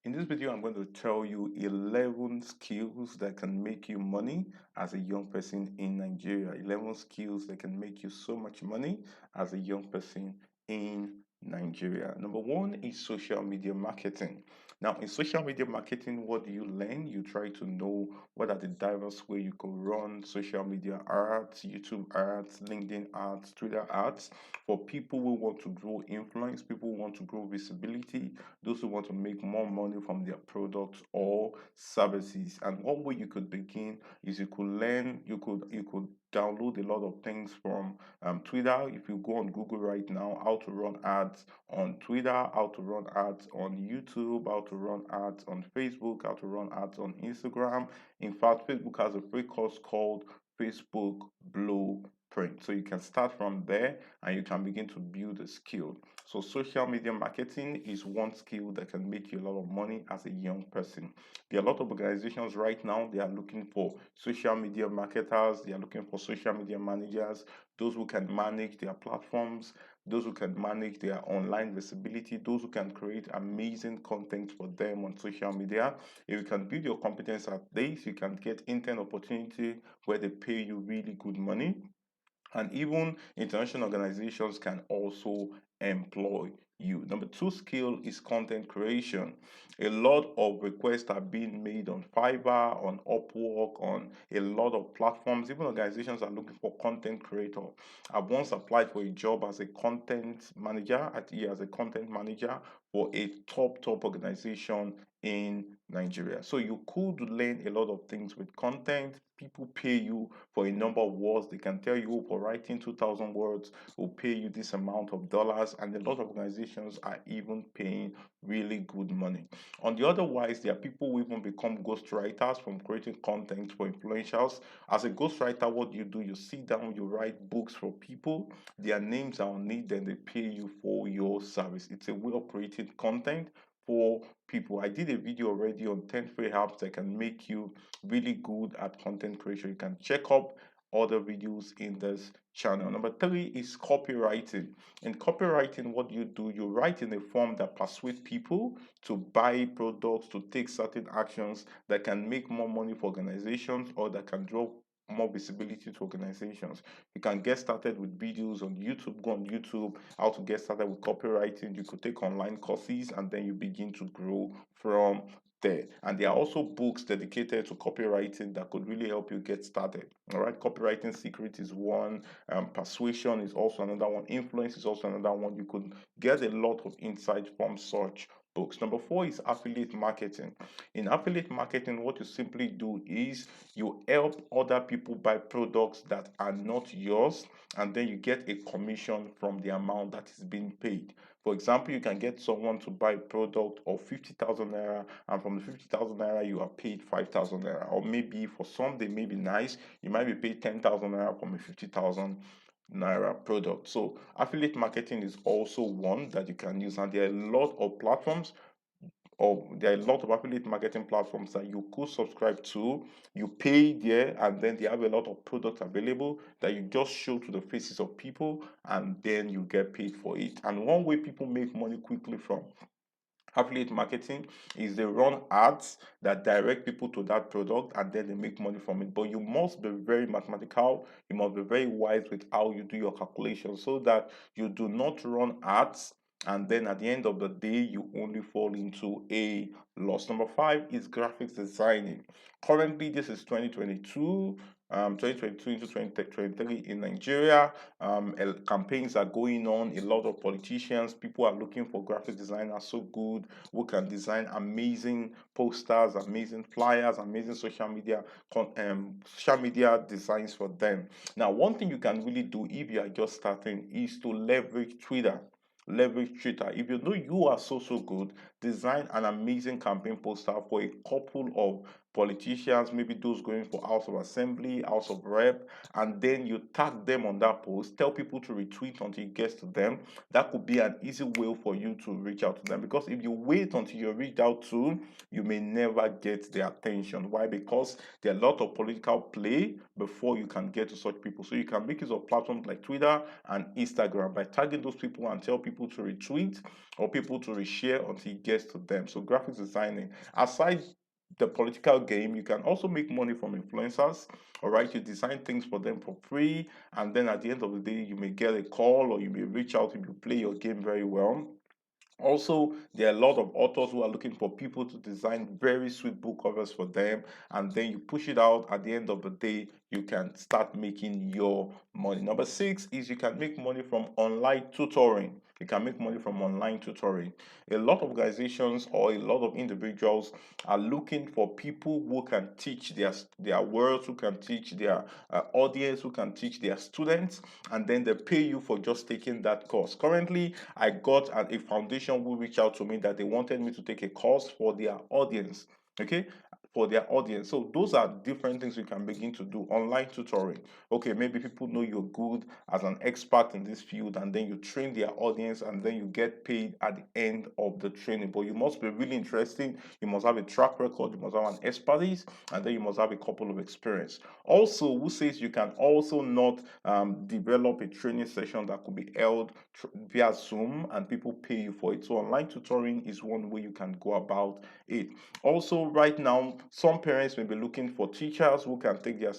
In this video, I'm going to tell you 11 skills that can make you money as a young person in Nigeria. 11 skills that can make you so much money as a young person in Nigeria. Number one is social media marketing. Now, in social media marketing, what do you learn? You try to know what are the diverse ways you could run social media ads, YouTube ads, LinkedIn ads, Twitter ads for people who want to grow influence, people who want to grow visibility, those who want to make more money from their products or services. And one way you could begin is you could learn, you could download a lot of things from Twitter. If you go on Google right now, how to run ads on Twitter, how to run ads on YouTube, how to run ads on Facebook, how to run ads on Instagram. In fact, Facebook has a free course called Facebook Blueprint. So you can start from there and you can begin to build a skill. So social media marketing is one skill that can make you a lot of money as a young person. There are a lot of organizations right now, they are looking for social media marketers, they are looking for social media managers, those who can manage their platforms, those who can manage their online visibility, those who can create amazing content for them on social media. If you can build your competence at this, you can get intern opportunity where they pay you really good money, and even international organizations can also employ you. Number two skill is content creation. A lot of requests are being made on Fiverr, on Upwork, on a lot of platforms. Even organizations are looking for content creator. I once applied for a job as a content manager as a content manager for a top organization in Nigeria. So you could learn a lot of things with content. People pay you for a number of words. They can tell you for writing 2,000 words, will pay you this amount of dollars, and a lot of organizations are even paying really good money. On the other wise, there are people who even become ghostwriters from creating content for influentials. As a ghostwriter, what do? You sit down, you write books for people, their names are on it, then they pay you for your service. It's a way of creating content for people. I did a video already on 10 free apps that can make you really good at content creation. You can check up other videos in this channel. Number three is copywriting. In copywriting, what do? You write in a form that persuades people to buy products, to take certain actions that can make more money for organizations or that can draw more visibility to organizations. You can get started with videos on YouTube. Go on YouTube, how to get started with copywriting. You could take online courses and then you begin to grow from there. And there are also books dedicated to copywriting that could really help you get started. All right, copywriting secret is one, persuasion is also another one, influence is also another one. You could get a lot of insight from such books. Number four is affiliate marketing. In affiliate marketing, what you simply do is you help other people buy products that are not yours, and then you get a commission from the amount that is being paid. For example, you can get someone to buy a product of 50,000 naira, and from the 50,000 naira, you are paid 5,000 naira. Or maybe for some, they may be nice, you might be paid 10,000 naira from a 50,000 naira product. So, affiliate marketing is also one that you can use, and there are a lot of platforms, or there are a lot of affiliate marketing platforms that you could subscribe to. You pay there, and then they have a lot of products available that you just show to the faces of people, and then you get paid for it. And one way people make money quickly from affiliate marketing is they run ads that direct people to that product, and then they make money from it. But you must be very mathematical, you must be very wise with how you do your calculations so that you do not run ads and then at the end of the day you only fall into a loss. Number five is graphics designing. Currently this is 2022, 2022 into 2023 in Nigeria. Campaigns are going on. A lot of politicians, people are looking for graphic designers so good who can design amazing posters, amazing flyers, amazing social media designs for them. Now, one thing you can really do if you are just starting is to leverage Twitter. Leverage Twitter. If you know you are so good, design an amazing campaign poster for a couple of politicians, maybe those going for House of Assembly, House of Rep, and then you tag them on that post. Tell people to retweet until it gets to them. That could be an easy way for you to reach out to them, because if you wait until you're reached out to, you may never get their attention. Why? Because there are a lot of political play before you can get to such people. So you can make use of platforms like Twitter and Instagram by tagging those people and tell people to retweet. or people to reshare until it gets to them. So graphics designing, aside the political game, you can also make money from influencers. All right, you design things for them for free, and then at the end of the day, you may get a call or you may reach out if you play your game very well. Also, there are a lot of authors who are looking for people to design very sweet book covers for them, and then you push it out. At the end of the day, you can start making your money. Number six is you can make money from online tutoring. You can make money from online tutoring. A lot of organizations or a lot of individuals are looking for people who can teach their world, who can teach their audience, who can teach their students, and then they pay you for just taking that course. Currently, I got a foundation who reached out to me that they wanted me to take a course for their audience. Okay, for their audience. So those are different things we can begin to do. Online tutoring. Okay, maybe people know you're good as an expert in this field, and then you train their audience, and then you get paid at the end of the training. But you must be really interesting. You must have a track record. You must have an expertise, and then you must have a couple of experience. Also, who says you can also not develop a training session that could be held via Zoom and people pay you for it? So online tutoring is one way you can go about it. Also, right now, some parents may be looking for teachers who can take their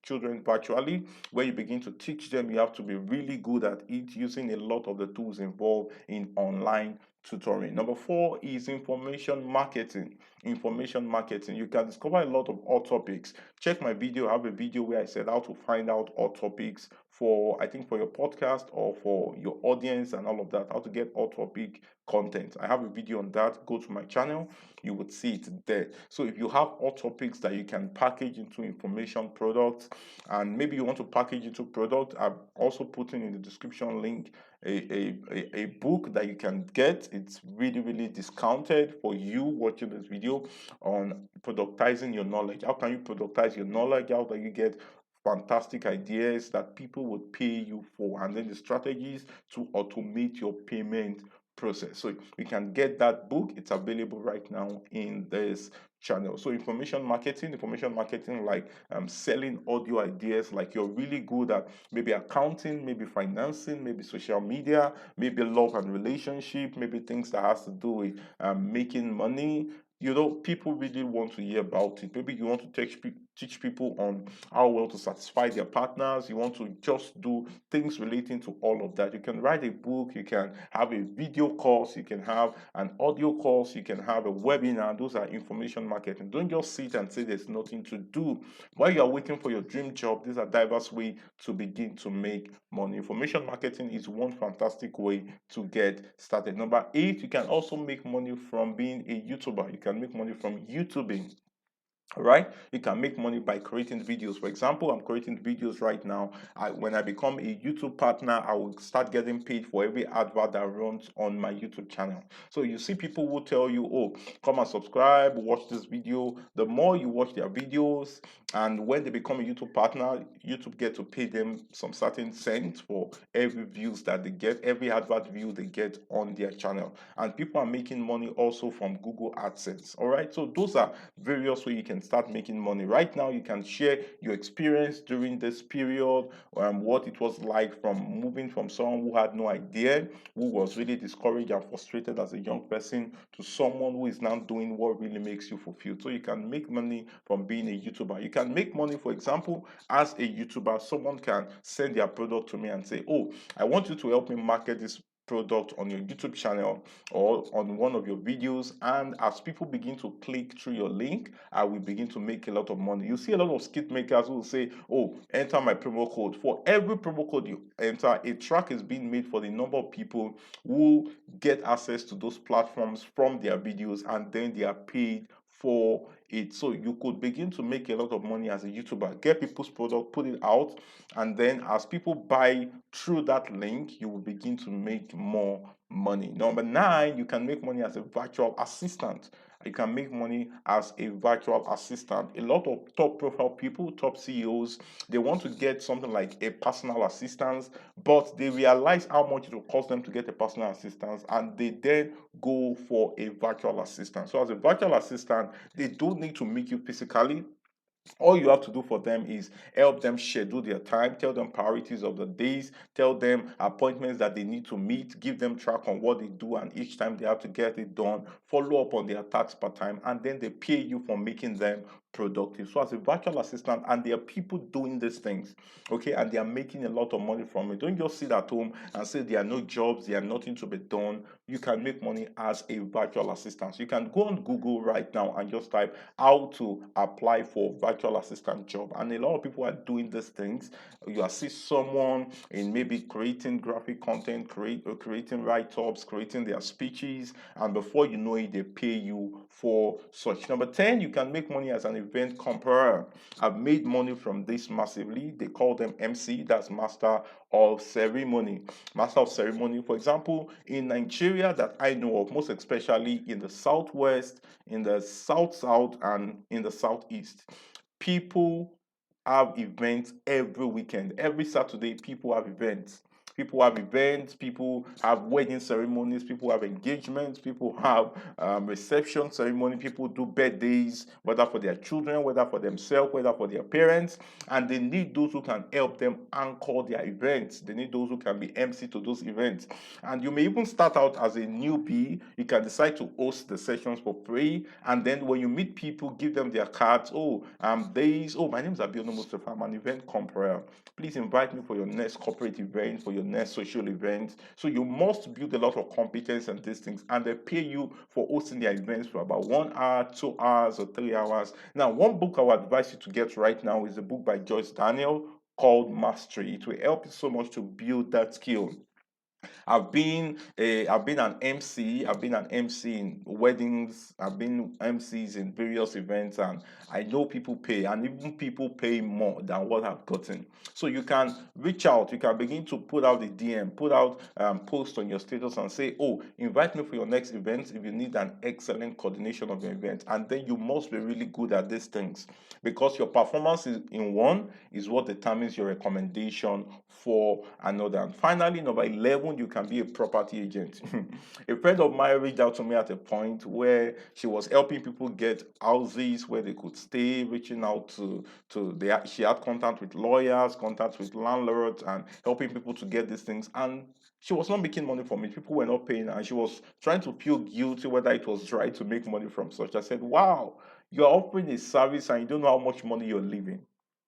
children virtually. Where you begin to teach them, you have to be really good at it, using a lot of the tools involved in online tutoring. Number four is information marketing. Information marketing. You can discover a lot of hot topics. Check my video. I have a video where I said how to find out hot topics for, I think, for your podcast or for your audience and all of that, how to get hot topic content. I have a video on that. Go to my channel, you would see it there. So if you have hot topics that you can package into information products, and maybe you want to package into product, I've also put in the description link a book that you can get. It's really, really discounted for you watching this video on productizing your knowledge. How can you productize your knowledge? How do you get fantastic ideas that people would pay you for, and then the strategies to automate your payment process? So you can get that book. It's available right now in this channel. So information marketing, like selling audio ideas, like you're really good at maybe accounting, maybe financing, maybe social media, maybe love and relationship, maybe things that has to do with making money. People really want to hear about it. Maybe you want to teach people on how well to satisfy their partners. You want to just do things relating to all of that. You can write a book, you can have a video course, you can have an audio course, you can have a webinar. Those are information marketing. Don't just sit and say there's nothing to do. While you are waiting for your dream job, these are diverse ways to begin to make money. Information marketing is one fantastic way to get started. Number eight, you can also make money from being a YouTuber. You can make money from YouTubing. All right, you can make money by creating videos. For example, I'm creating videos right now. When I become a YouTube partner, I will start getting paid for every advert that runs on my YouTube channel. So you see people who tell you, oh, come and subscribe, watch this video. The more you watch their videos, and when they become a YouTube partner, YouTube get to pay them some certain cents for every views that they get, every advert view they get on their channel. And people are making money also from Google AdSense. All right, so those are various ways you can start making money. Right now, you can share your experience during this period, what it was like from moving from someone who had no idea, who was really discouraged and frustrated as a young person, to someone who is now doing what really makes you fulfilled. So you can make money from being a YouTuber. You can make money, for example, as a YouTuber. Someone can send their product to me and say, oh, I want you to help me market this product on your YouTube channel or on one of your videos. And as people begin to click through your link, I will begin to make a lot of money. You see a lot of skit makers who will say, oh, enter my promo code. For every promo code you enter, a track is being made for the number of people who get access to those platforms from their videos, and then they are paid for it. So you could begin to make a lot of money as a YouTuber. Get people's product, put it out, and then as people buy through that link, you will begin to make more money. Number nine, you can make money as a virtual assistant. You can make money as a virtual assistant. A lot of top profile people, top CEOs, they want to get something like a personal assistant, but they realize how much it will cost them to get a personal assistant, and they then go for a virtual assistant. So as a virtual assistant, they don't need to meet you physically. All you have to do for them is help them schedule their time, tell them priorities of the days, tell them appointments that they need to meet, give them track on what they do, and each time they have to get it done, follow up on their tasks per time, and then they pay you for making them productive. So as a virtual assistant, and there are people doing these things, okay, and they are making a lot of money from it. Don't just sit at home and say there are no jobs, there are nothing to be done. You can make money as a virtual assistant. So you can go on Google right now and just type how to apply for virtual assistant job, and a lot of people are doing these things. You see someone in maybe creating graphic content, creating write-ups, creating their speeches, and before you know it, they pay you for such. Number 10, you can make money as an event comparer. I've made money from this massively. They call them MC, that's master of ceremony. Master of ceremony, for example, in Nigeria, that I know of, most especially in the southwest, in the south, and in the southeast, people have events every weekend. Every Saturday, people have events. People have wedding ceremonies, people have engagements, people have reception ceremony, people do birthdays, whether for their children, whether for themselves, whether for their parents, and they need those who can help them anchor their events. They need those who can be MC to those events. And you may even start out as a newbie. You can decide to host the sessions for free, and then when you meet people, give them their cards. My name is Abiodun Mustafa. I'm an event comparer. Please invite me for your next corporate event, for your next social event. So you must build a lot of competence and these things, and they pay you for hosting their events for about 1 hour, 2 hours, or 3 hours. Now, one book I would advise you to get right now is a book by Joyce Daniel called Mastery. It will help you so much to build that skill. I've been an MC. I've been an MC in weddings. I've been MCs in various events, and I know people pay, and even people pay more than what I've gotten. So you can reach out. You can begin to put out the DM, put out post on your status, and say, "Oh, invite me for your next event if you need an excellent coordination of your event." And then you must be really good at these things, because your performance in one is what determines your recommendation for another. And finally, number 11, you can be a property agent. A friend of mine reached out to me at a point where she was helping people get houses where they could stay, reaching out she had contact with lawyers, contact with landlords, and helping people to get these things. And she was not making money from it. People were not paying, and she was trying to feel guilty whether it was right to make money from such. I said, "Wow, you're offering a service and you don't know how much money you're leaving."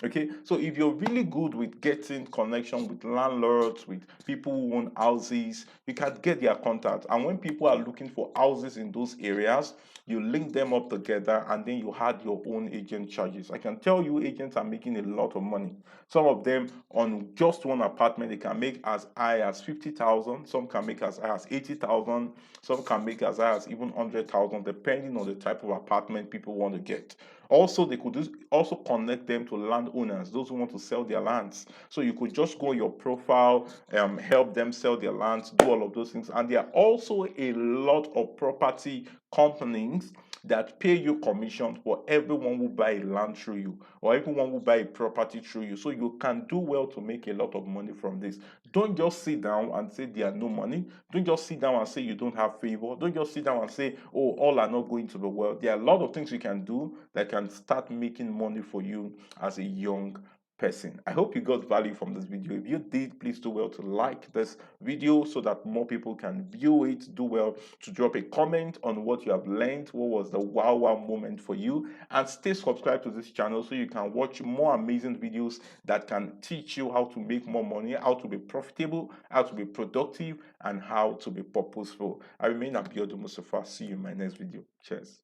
Okay, so if you're really good with getting connection with landlords, with people who own houses, you can get their contact. And when people are looking for houses in those areas, you link them up together, and then you add your own agent charges. I can tell you, agents are making a lot of money. Some of them on just one apartment, they can make as high as 50,000. Some can make as high as 80,000. Some can make as high as even 100,000, depending on the type of apartment people want to get. Also, they could also connect them to landowners, those who want to sell their lands. So you could just go on your profile, help them sell their lands, do all of those things. And there are also a lot of property companies that pay you commission for everyone who buy a land through you, or everyone who buy a property through you. So you can do well to make a lot of money from this. Don't just sit down and say there are no money. Don't just sit down and say you don't have favor. Don't just sit down and say, "Oh, all are not going to be well." There are a lot of things you can do that can start making money for you as a young person. I hope you got value from this video. If you did, please do well to like this video so that more people can view it. Do well to drop a comment on what you have learned, what was the wow moment for you, and stay subscribed to this channel so you can watch more amazing videos that can teach you how to make more money, how to be profitable, how to be productive, and how to be purposeful. I remain Abiodun Mustafa. See you in my next video. Cheers.